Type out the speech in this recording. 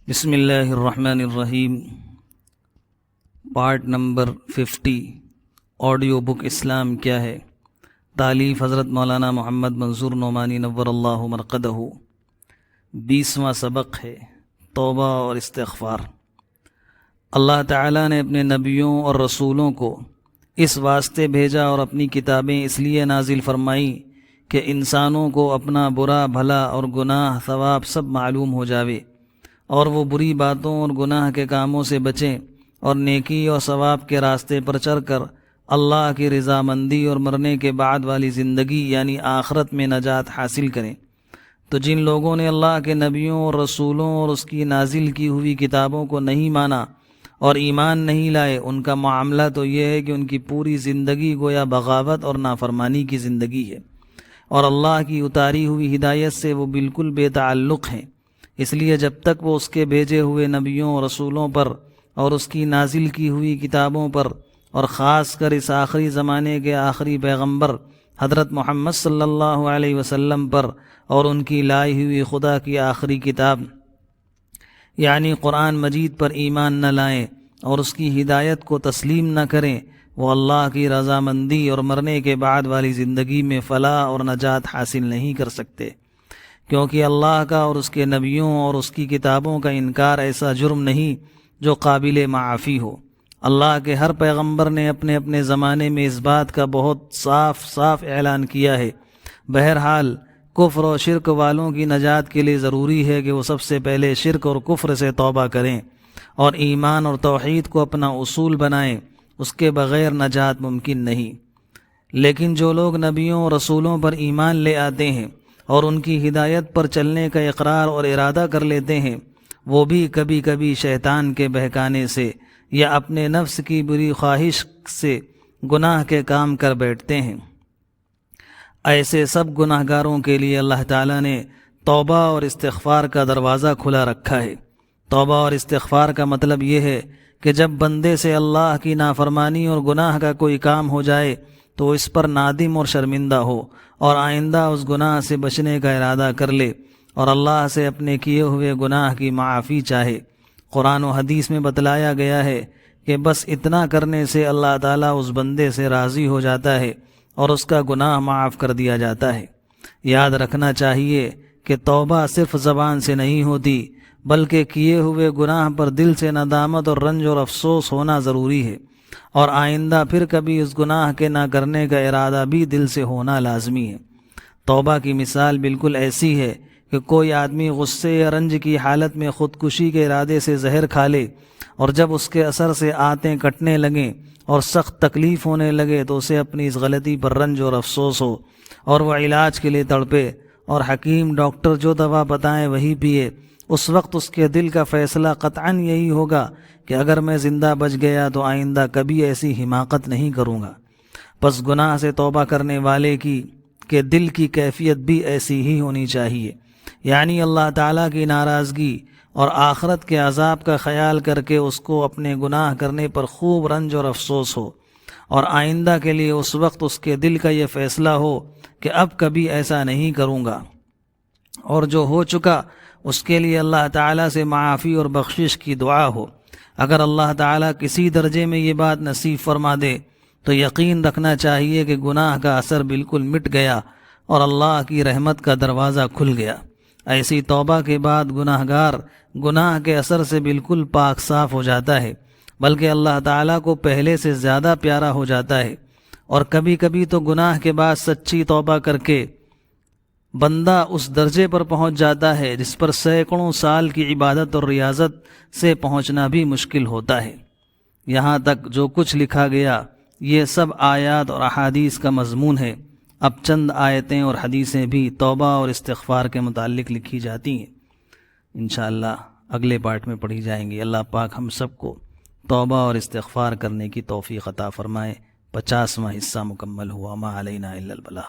بسم اللہ الرحمن الرحیم۔ پارٹ نمبر 50، آڈیو بک اسلام کیا ہے؟ تالیف حضرت مولانا محمد منظور نعمانی نور اللہ مرقدہ۔ 20واں سبق ہے توبہ اور استغفار۔ اللہ تعالیٰ نے اپنے نبیوں اور رسولوں کو اس واسطے بھیجا اور اپنی کتابیں اس لیے نازل فرمائیں کہ انسانوں کو اپنا برا بھلا اور گناہ ثواب سب معلوم ہو جاوے، اور وہ بری باتوں اور گناہ کے کاموں سے بچیں اور نیکی اور ثواب کے راستے پر چل کر اللہ کی رضامندی اور مرنے کے بعد والی زندگی یعنی آخرت میں نجات حاصل کریں۔ تو جن لوگوں نے اللہ کے نبیوں اور رسولوں اور اس کی نازل کی ہوئی کتابوں کو نہیں مانا اور ایمان نہیں لائے، ان کا معاملہ تو یہ ہے کہ ان کی پوری زندگی گویا بغاوت اور نافرمانی کی زندگی ہے، اور اللہ کی اتاری ہوئی ہدایت سے وہ بالکل بے تعلق ہیں۔ اس لیے جب تک وہ اس کے بھیجے ہوئے نبیوں اور رسولوں پر اور اس کی نازل کی ہوئی کتابوں پر، اور خاص کر اس آخری زمانے کے آخری پیغمبر حضرت محمد صلی اللہ علیہ وسلم پر اور ان کی لائی ہوئی خدا کی آخری کتاب یعنی قرآن مجید پر ایمان نہ لائیں اور اس کی ہدایت کو تسلیم نہ کریں، وہ اللہ کی رضامندی اور مرنے کے بعد والی زندگی میں فلاح اور نجات حاصل نہیں کر سکتے، کیونکہ اللہ کا اور اس کے نبیوں اور اس کی کتابوں کا انکار ایسا جرم نہیں جو قابل معافی ہو۔ اللہ کے ہر پیغمبر نے اپنے اپنے زمانے میں اس بات کا بہت صاف اعلان کیا ہے۔ بہرحال کفر و شرک والوں کی نجات کے لیے ضروری ہے کہ وہ سب سے پہلے شرک اور کفر سے توبہ کریں اور ایمان اور توحید کو اپنا اصول بنائیں، اس کے بغیر نجات ممکن نہیں۔ لیکن جو لوگ نبیوں اور رسولوں پر ایمان لے آتے ہیں اور ان کی ہدایت پر چلنے کا اقرار اور ارادہ کر لیتے ہیں، وہ بھی کبھی کبھی شیطان کے بہکانے سے یا اپنے نفس کی بری خواہش سے گناہ کے کام کر بیٹھتے ہیں۔ ایسے سب گناہ گاروں کے لیے اللہ تعالیٰ نے توبہ اور استغفار کا دروازہ کھلا رکھا ہے۔ توبہ اور استغفار کا مطلب یہ ہے کہ جب بندے سے اللہ کی نافرمانی اور گناہ کا کوئی کام ہو جائے تو اس پر نادم اور شرمندہ ہو اور آئندہ اس گناہ سے بچنے کا ارادہ کر لے اور اللہ سے اپنے کیے ہوئے گناہ کی معافی چاہے۔ قرآن و حدیث میں بتلایا گیا ہے کہ بس اتنا کرنے سے اللہ تعالیٰ اس بندے سے راضی ہو جاتا ہے اور اس کا گناہ معاف کر دیا جاتا ہے۔ یاد رکھنا چاہیے کہ توبہ صرف زبان سے نہیں ہوتی، بلکہ کیے ہوئے گناہ پر دل سے ندامت اور رنج اور افسوس ہونا ضروری ہے، اور آئندہ پھر کبھی اس گناہ کے نہ کرنے کا ارادہ بھی دل سے ہونا لازمی ہے۔ توبہ کی مثال بالکل ایسی ہے کہ کوئی آدمی غصے یا رنج کی حالت میں خودکشی کے ارادے سے زہر کھا لے، اور جب اس کے اثر سے آنتیں کٹنے لگیں اور سخت تکلیف ہونے لگے تو اسے اپنی اس غلطی پر رنج اور افسوس ہو اور وہ علاج کے لیے تڑپے، اور حکیم ڈاکٹر جو دوا بتائیں وہی پیے۔ اس وقت اس کے دل کا فیصلہ قطعاً یہی ہوگا کہ اگر میں زندہ بچ گیا تو آئندہ کبھی ایسی حماقت نہیں کروں گا۔ پس گناہ سے توبہ کرنے والے کے دل کی کیفیت بھی ایسی ہی ہونی چاہیے، یعنی اللہ تعالیٰ کی ناراضگی اور آخرت کے عذاب کا خیال کر کے اس کو اپنے گناہ کرنے پر خوب رنج اور افسوس ہو، اور آئندہ کے لیے اس وقت اس کے دل کا یہ فیصلہ ہو کہ اب کبھی ایسا نہیں کروں گا، اور جو ہو چکا اس کے لیے اللہ تعالیٰ سے معافی اور بخشش کی دعا ہو۔ اگر اللہ تعالیٰ کسی درجے میں یہ بات نصیب فرما دے تو یقین رکھنا چاہیے کہ گناہ کا اثر بالکل مٹ گیا اور اللہ کی رحمت کا دروازہ کھل گیا۔ ایسی توبہ کے بعد گناہ گار گناہ کے اثر سے بالکل پاک صاف ہو جاتا ہے، بلکہ اللہ تعالیٰ کو پہلے سے زیادہ پیارا ہو جاتا ہے۔ اور کبھی کبھی تو گناہ کے بعد سچی توبہ کر کے بندہ اس درجے پر پہنچ جاتا ہے جس پر سینکڑوں سال کی عبادت اور ریاضت سے پہنچنا بھی مشکل ہوتا ہے۔ یہاں تک جو کچھ لکھا گیا یہ سب آیات اور احادیث کا مضمون ہے۔ اب چند آیتیں اور حدیثیں بھی توبہ اور استغفار کے متعلق لکھی جاتی ہیں، انشاءاللہ اگلے پارٹ میں پڑھی جائیں گی۔ اللہ پاک ہم سب کو توبہ اور استغفار کرنے کی توفیق عطا فرمائے۔ 50واں حصہ مکمل ہوا۔ ما علینا الا البلاغ۔